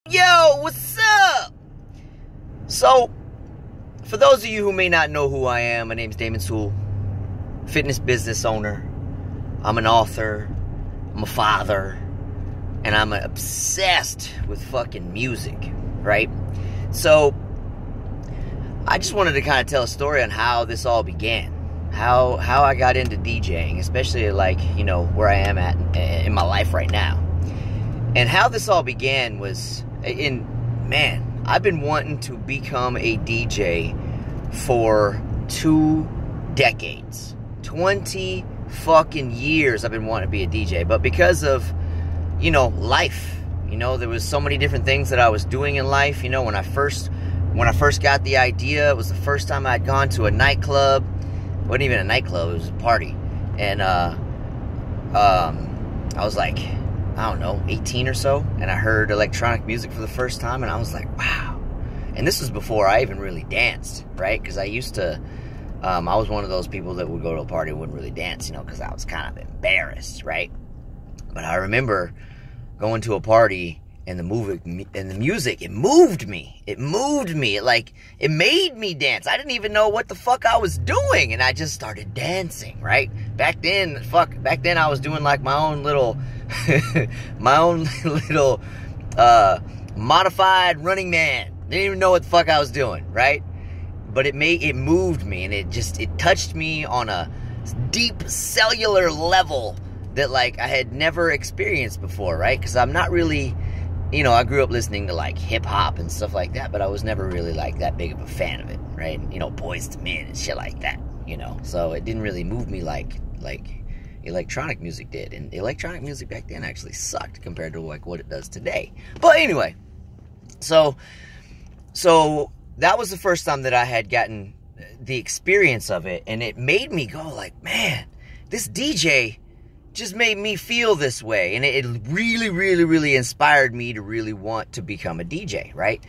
Yo, what's up? So, for those of you who may not know who I am, my name is Damon Sewell, fitness business owner. I'm an author, I'm a father, and I'm obsessed with fucking music, right? So, I just wanted to kind of tell a story on how this all began. How I got into DJing, especially where I am at in my life right now. And how this all began was I've been wanting to become a DJ for 2 decades. 20 fucking years I've been wanting to be a DJ. But because of, life, there was so many different things that I was doing in life. When I first got the idea, it was the first time I'd gone to a nightclub. It wasn't even a nightclub, it was a party. And I was like, I don't know, 18 or so, and I heard electronic music for the first time, and I was like, wow. And this was before I even really danced, right? Because I used to, I was one of those people that would go to a party and wouldn't really dance, because I was kind of embarrassed, right? But I remember going to a party, and the music, it moved me. It made me dance. I didn't even know what the fuck I was doing, and I just started dancing, right? Back then I was doing like my own little modified Running Man. Didn't even know what the fuck I was doing, right? But it moved me, and it touched me on a deep cellular level that I had never experienced before, right? Because I'm not really, I grew up listening to hip hop and stuff like that, but I was never really that big of a fan of it, right? Boyz II Men and shit like that, So it didn't really move me like electronic music did. And electronic music back then actually sucked compared to what it does today. But anyway, so that was the first time that I had gotten the experience of it, and it made me go man, this DJ just made me feel this way. And it really, really, really inspired me to really want to become a DJ, right?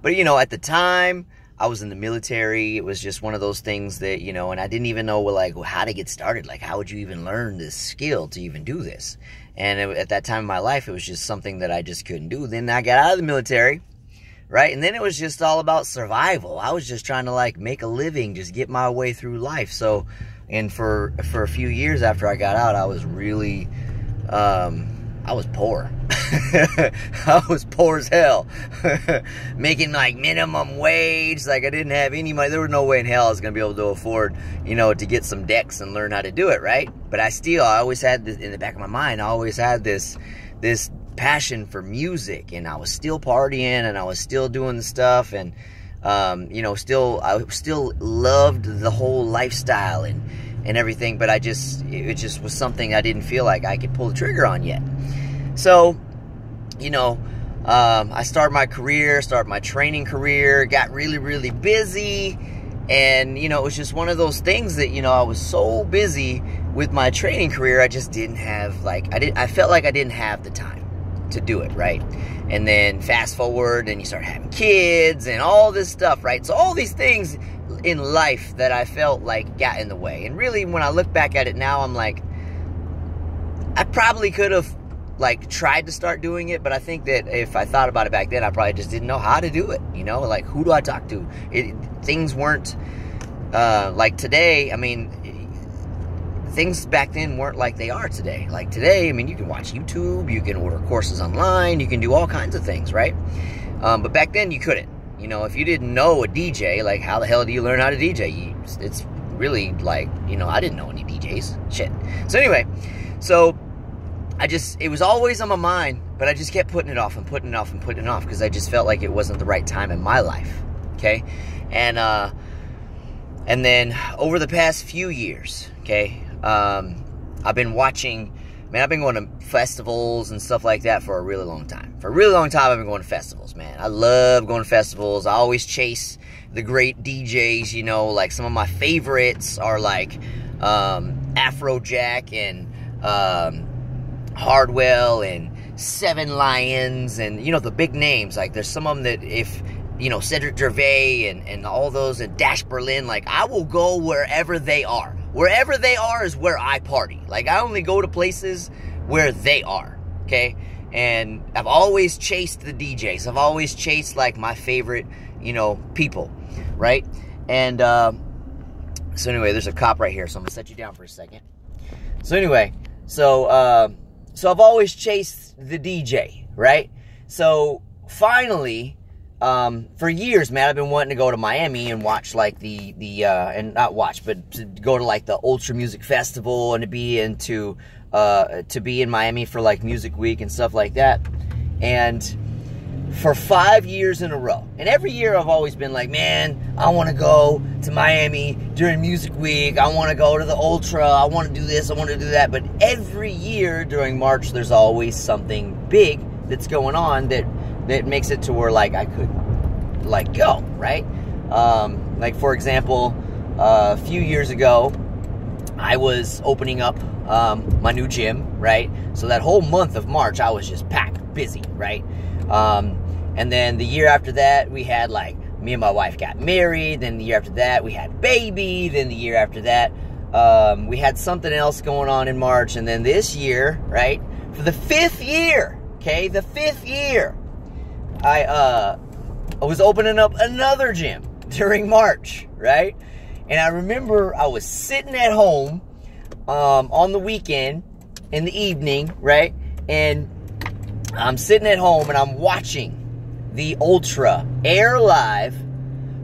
But, at the time, I was in the military. It was just one of those things that, and I didn't even know, how to get started. How would you even learn this skill to even do this? And at that time in my life, it was just something that I just couldn't do. Then I got out of the military, right? And then it was just all about survival. I was just trying to, make a living, just get my way through life. So, and for a few years after I got out, I was really, I was poor. I was poor as hell. Making minimum wage. I didn't have any money. There was no way in hell I was going to be able to afford, to get some decks and learn how to do it, right? But I always had this in the back of my mind. I always had this passion for music, and I was still partying, and I was still doing the stuff, and I still loved the whole lifestyle and everything, but it just was something I didn't feel like I could pull the trigger on yet. So, I started my training career, got really, really busy, and, it was just one of those things that, I was so busy with my training career, I just didn't have, I felt like I didn't have the time to do it, right? And then fast forward, and you start having kids and all this stuff, right? So all these things in life that I felt got in the way. And really, when I look back at it now, I'm I probably could have tried to start doing it, but I think that if I thought about it back then, I probably just didn't know how to do it, who do I talk to? Things weren't like today. I mean, things back then weren't like they are today. Today, I mean, you can watch YouTube, you can order courses online, you can do all kinds of things, right? But back then you couldn't. If you didn't know a DJ, how the hell do you learn how to DJ? It's really I didn't know any DJs. Shit. So anyway, it was always on my mind, but I just kept putting it off and putting it off and putting it off because I just felt like it wasn't the right time in my life. Okay? And then over the past few years, okay, I've been going to festivals and stuff like that for a really long time. For a really long time, I've been going to festivals, man. I love going to festivals. I always chase the great DJs, some of my favorites are Afrojack and Hardwell and Seven Lions and, the big names. There's some of them that if, Cedric Gervais and all those, and Dash Berlin, I will go wherever they are. Wherever they are is where I party. I only go to places where they are, okay? And I've always chased the DJs. I've always chased, like, my favorite, you know, people, right? And, so anyway, there's a cop right here, so I'm gonna set you down for a second. So anyway, so I've always chased the DJ, right? So finally, for years, man, I've been wanting to go to Miami and watch, like, and not watch, but to go to, like, the Ultra Music Festival and to be in Miami for, like, Music Week and stuff like that. And for 5 years in a row, and every year I've always been like, man, I want to go to Miami during Music Week. I want to go to the Ultra. I want to do this. I want to do that. But every year during March, there's always something big that's going on that makes it to where, like, I could, like, go, right? Like, for example, a few years ago, I was opening up my new gym, right? So that whole month of March, I was just packed, busy, right? And then the year after that, we had, like, me and my wife got married. Then the year after that, we had a baby. Then the year after that, we had something else going on in March. And then this year, right, for the 5th year, okay, the 5th year, I was opening up another gym during March, right? And I remember I was sitting at home on the weekend in the evening, right? And I'm sitting at home and I'm watching the Ultra air live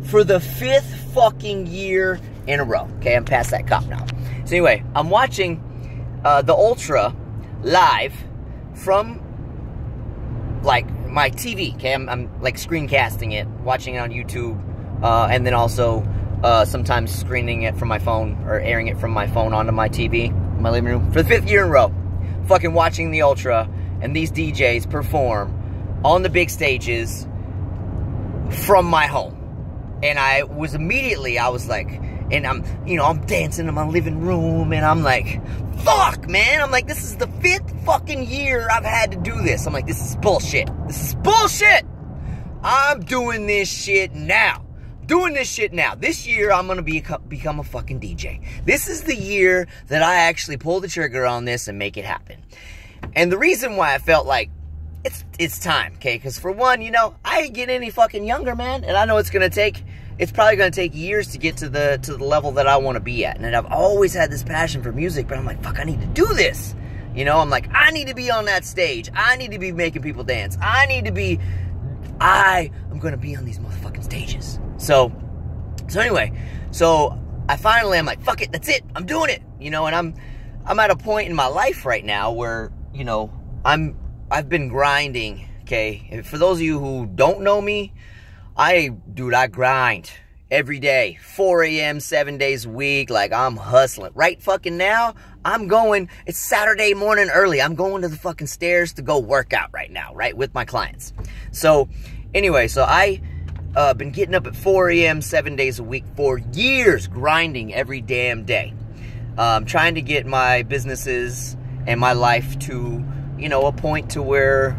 for the 5th fucking year in a row. Okay, I'm past that cop now. So anyway, I'm watching the Ultra live from, like, my TV. Okay, I'm like screencasting it, watching it on YouTube, and then also sometimes screening it from my phone or airing it from my phone onto my TV in my living room for the 5th year in a row. Fucking watching the Ultra and these DJs perform on the big stages from my home. And I was like, and I'm dancing in my living room, and I'm like, fuck, man. I'm like, this is the 5th fucking year I've had to do this. I'm like, this is bullshit. This is bullshit. I'm doing this shit now. This year, I'm going to become a fucking DJ. This is the year that I actually pull the trigger on this and make it happen. And the reason why I felt like it's time, okay? Because for one, you know, I ain't getting any fucking younger, man. And I know it's probably going to take years to get to the level that I want to be at. And I've always had this passion for music, but I'm like, fuck, I need to do this. You know, I'm like, I need to be on that stage. I need to be making people dance. I am going to be on these motherfucking stages. So anyway, I'm like, fuck it, that's it. I'm doing it. You know, and I'm at a point in my life right now where, you know, I've been grinding, okay? For those of you who don't know me, I grind every day, 4 a.m., 7 days a week, like, I'm hustling. Right fucking now, it's Saturday morning early, I'm going to the fucking stairs to go work out right now, right, with my clients. So, anyway, I been getting up at 4 a.m., 7 days a week for years, grinding every damn day. Trying to get my businesses and my life to, you know, a point to where,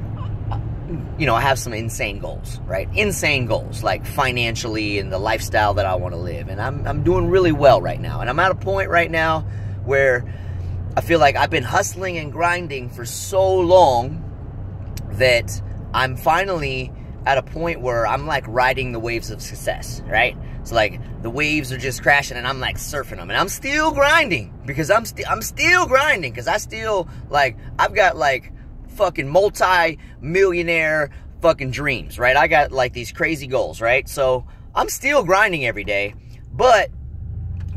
you know, I have some insane goals, right? Insane goals, like financially and the lifestyle that I want to live. And I'm doing really well right now. And I'm at a point right now where I feel like I've been hustling and grinding for so long that I'm finally at a point where I'm like riding the waves of success, right? So like the waves are just crashing and I'm like surfing them, and I'm still grinding because I'm still grinding because I still, like, I've got like fucking multi-millionaire fucking dreams, right? I got like these crazy goals, right? So I'm still grinding every day, but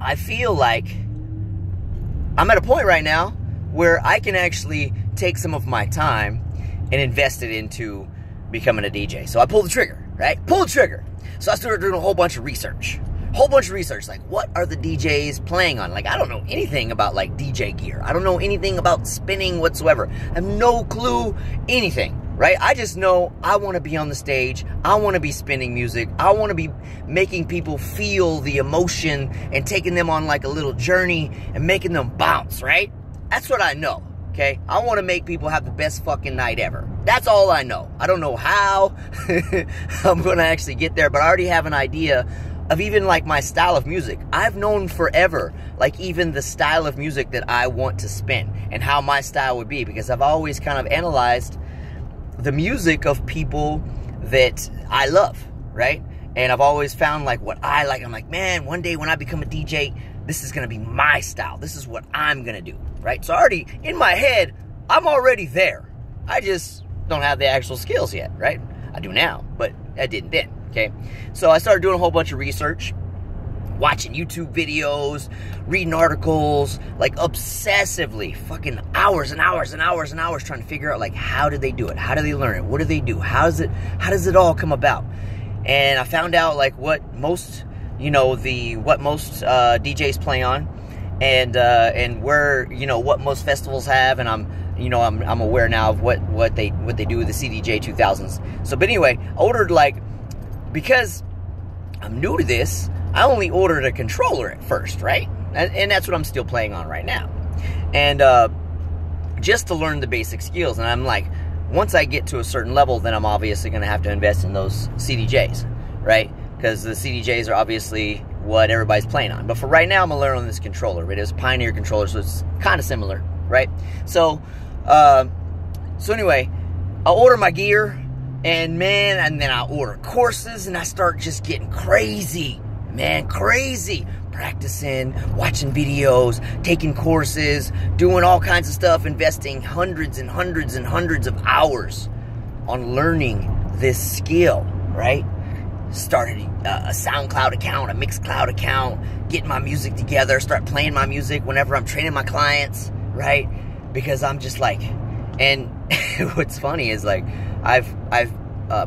I feel like I'm at a point right now where I can actually take some of my time and invest it into becoming a DJ. So I pulled the trigger, right? Pull the trigger. So I started doing a whole bunch of research. Like, what are the DJs playing on? Like, I don't know anything about, like, DJ gear. I don't know anything about spinning whatsoever. I have no clue anything, right? I just know I want to be on the stage. I want to be spinning music. I want to be making people feel the emotion and taking them on, like, a little journey and making them bounce, right? That's what I know. Okay, I want to make people have the best fucking night ever. That's all I know. I don't know how I'm going to actually get there, but I already have an idea of even like my style of music. I've known forever, like even the style of music that I want to spin and how my style would be, because I've always kind of analyzed the music of people that I love, right? And I've always found like what I like. I'm like, man, one day when I become a DJ, this is gonna be my style. This is what I'm gonna do, right? So already in my head, I'm already there. I just don't have the actual skills yet, right? I do now, but I didn't then, okay? So I started doing a whole bunch of research, watching YouTube videos, reading articles, like obsessively, fucking hours and hours and hours and hours trying to figure out like, how did they do it? How do they learn it? What do they do? How does it all come about? And I found out like what most, you know, what most DJs play on, and where, you know, what most festivals have, and I'm aware now of what they do with the CDJ 2000s. So, but anyway, I ordered because I'm new to this, I only ordered a controller at first, right? And that's what I'm still playing on right now. And just to learn the basic skills. And I'm like, once I get to a certain level, then I'm obviously going to have to invest in those CDJs, right? Because the CDJs are obviously what everybody's playing on. But for right now, I'm going to learn on this controller. Right? It's a Pioneer controller, so it's kind of similar, right? So anyway, I order my gear, and then I order courses, and I start just getting crazy, man, crazy. Practicing, watching videos, taking courses, doing all kinds of stuff, investing hundreds and hundreds and hundreds of hours on learning this skill, right? Started a SoundCloud account, a Mixcloud account, getting my music together, start playing my music whenever I'm training my clients, right? Because I'm just like, and what's funny is like, I've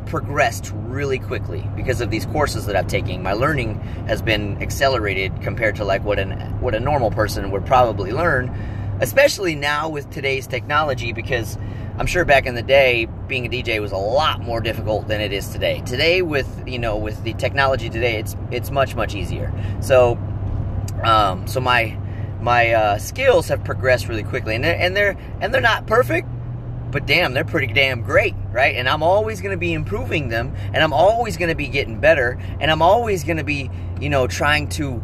progressed really quickly because of these courses that I've taken. My learning has been accelerated compared to like what a normal person would probably learn, especially now with today's technology, because I'm sure back in the day, being a DJ was a lot more difficult than it is today. Today, with the technology today, it's much, much easier. So, so my skills have progressed really quickly, and they're not perfect, but damn, they're pretty damn great, right? And I'm always going to be improving them, and I'm always going to be getting better, and I'm always going to be, trying to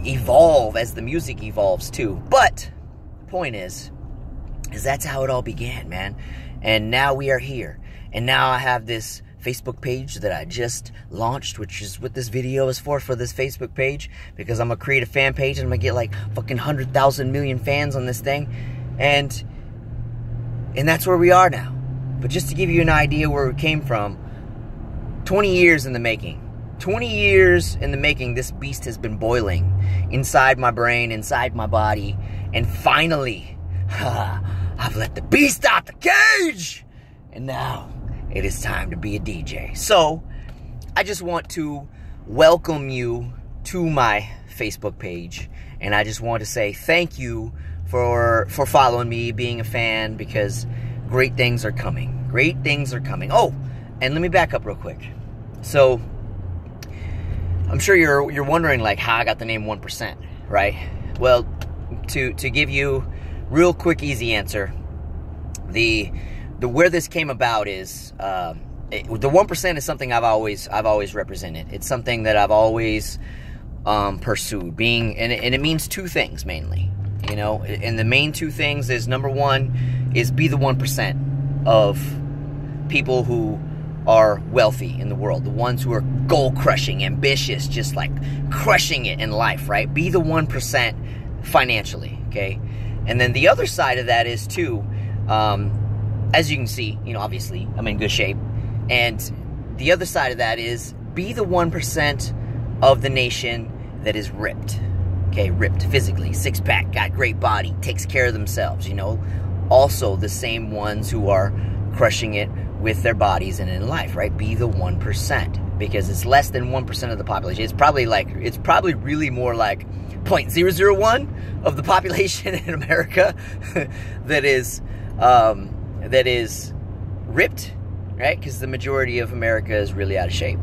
evolve as the music evolves too. But the point is that's how it all began, man. And now we are here, and now I have this Facebook page that I just launched, which is what this video is for this Facebook page, because I'm gonna create a fan page, and I'm gonna get like fucking 100,000 million fans on this thing, and that's where we are now. But just to give you an idea where we came from, 20 years in the making. 20 years in the making, this beast has been boiling inside my brain, inside my body, and finally, I've let the beast out the cage, and now it is time to be a DJ. So, I just want to welcome you to my Facebook page, and I just want to say thank you for following me, being a fan, because great things are coming. Great things are coming. Oh, and let me back up real quick. So, I'm sure you're wondering like how I got the name 1%, right? Well, to give you real quick, easy answer, the where this came about is the 1% is something I've always represented. It's something that I've always pursued, and it means two things mainly. And the main two things is, number one is be the 1% of people who are wealthy in the world, the ones who are goal-crushing, ambitious, just like crushing it in life, right? Be the 1% financially, okay? And then the other side of that is too, as you can see, obviously I'm in good shape, and the other side of that is be the 1% of the nation that is ripped. Okay, ripped physically, six-pack, got great body, takes care of themselves, Also the same ones who are crushing it with their bodies and in life, right? Be the 1%, because it's less than 1% of the population. It's probably really more like 0.001 of the population in America that is ripped, right? Because the majority of America is really out of shape.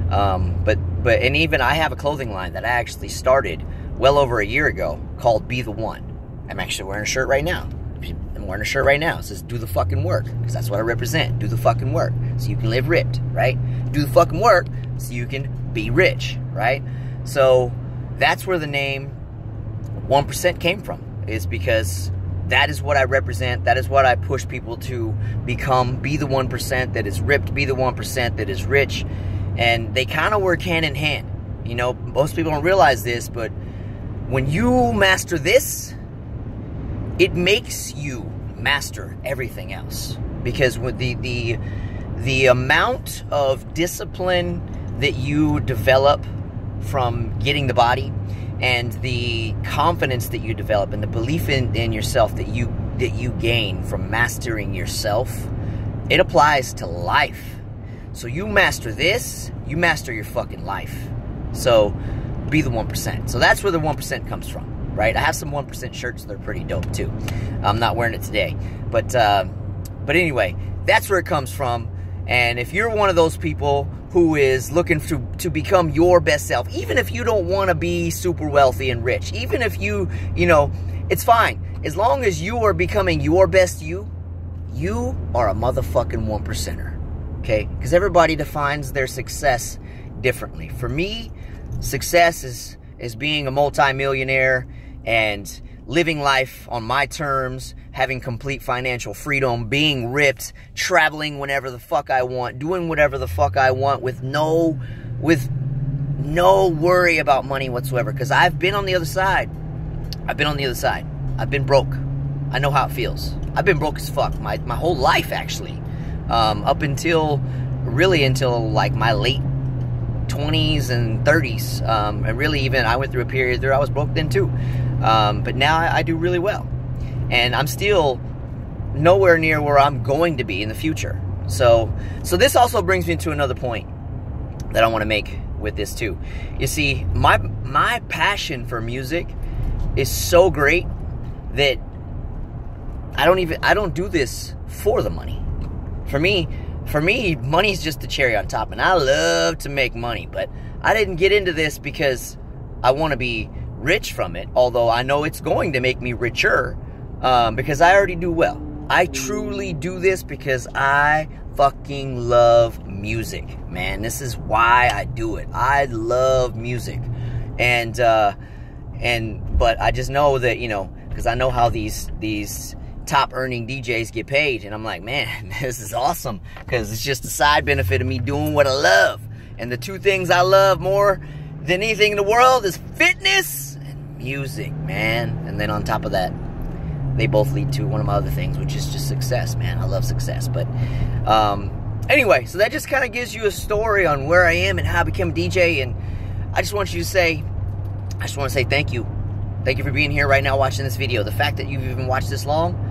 And even I have a clothing line that I actually started well over a year ago called Be The One. I'm actually wearing a shirt right now. I'm wearing a shirt right now. It says do the fucking work, because that's what I represent. Do the fucking work so you can live ripped, right? Do the fucking work so you can be rich, right? So that's where the name 1% came from, is because that is what I represent. That is what I push people to become. Be the 1% that is ripped. Be the 1% that is rich. And they kind of work hand in hand. You know, most people don't realize this, but when you master this, it makes you master everything else. Because with the amount of discipline that you develop from getting the body, and the confidence that you develop, and the belief in yourself that you gain from mastering yourself, it applies to life. So you master this, you master your fucking life. So be the 1%. So that's where the 1% comes from, right? I have some 1% shirts that are pretty dope too. I'm not wearing it today, but anyway, that's where it comes from. And if you're one of those people who is looking to become your best self, even if you don't want to be super wealthy and rich, even if you know, it's fine. As long as you are becoming your best you are a motherfucking 1%er, okay? Because everybody defines their success differently. For me, success is being a multimillionaire and living life on my terms, having complete financial freedom, being ripped, traveling whenever the fuck I want, doing whatever the fuck I want with no worry about money whatsoever. Because I've been on the other side. I've been broke. I know how it feels. I've been broke as fuck my whole life, actually. Up until like my late 20s and 30s. And really even I went through a period there I was broke then too. But now I do really well. And I'm still nowhere near where I'm going to be in the future. So this also brings me to another point that I want to make with this too. You see, my passion for music is so great that I don't do this for the money. For me, money's just the cherry on top, and I love to make money, but I didn't get into this because I want to be rich from it, although I know it's going to make me richer, because I already do well. I truly do this because I fucking love music, man. This is why I do it. I love music. But I just know that, you know, because I know how these top earning DJs get paid, and I'm like, man, this is awesome, because it's just a side benefit of me doing what I love. And the two things I love more than anything in the world is fitness and music, man. And then on top of that, they both lead to one of my other things, which is just success, man. I love success. But anyway, so that just kind of gives you a story on where I am and how I became a DJ. And I just want to say thank you. Thank you for being here right now watching this video. The fact that you've even watched this long,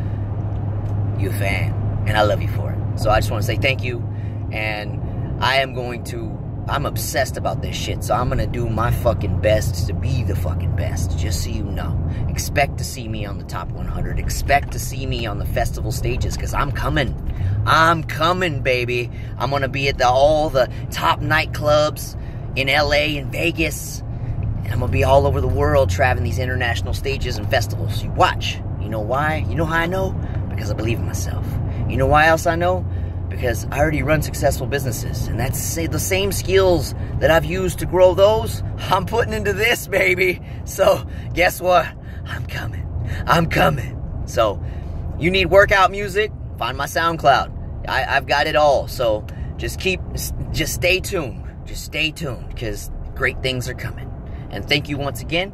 you're a fan, and I love you for it. So I just want to say thank you, and I'm obsessed about this shit, so I'm gonna do my fucking best to be the fucking best, just so you know. Expect to see me on the top 100. Expect to see me on the festival stages, because I'm coming. I'm coming, baby. I'm gonna be at all the top nightclubs in LA and Vegas, and I'm gonna be all over the world traveling these international stages and festivals. You watch. You know why? You know how I know? Because I believe in myself. You know why else I know? Because I already run successful businesses, and that's the same skills that I've used to grow those, I'm putting into this, baby. So guess what? I'm coming. So you need workout music, find my SoundCloud. I've got it all. So just stay tuned. Just stay tuned, because great things are coming. And thank you once again.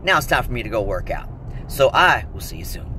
Now it's time for me to go work out. So I will see you soon.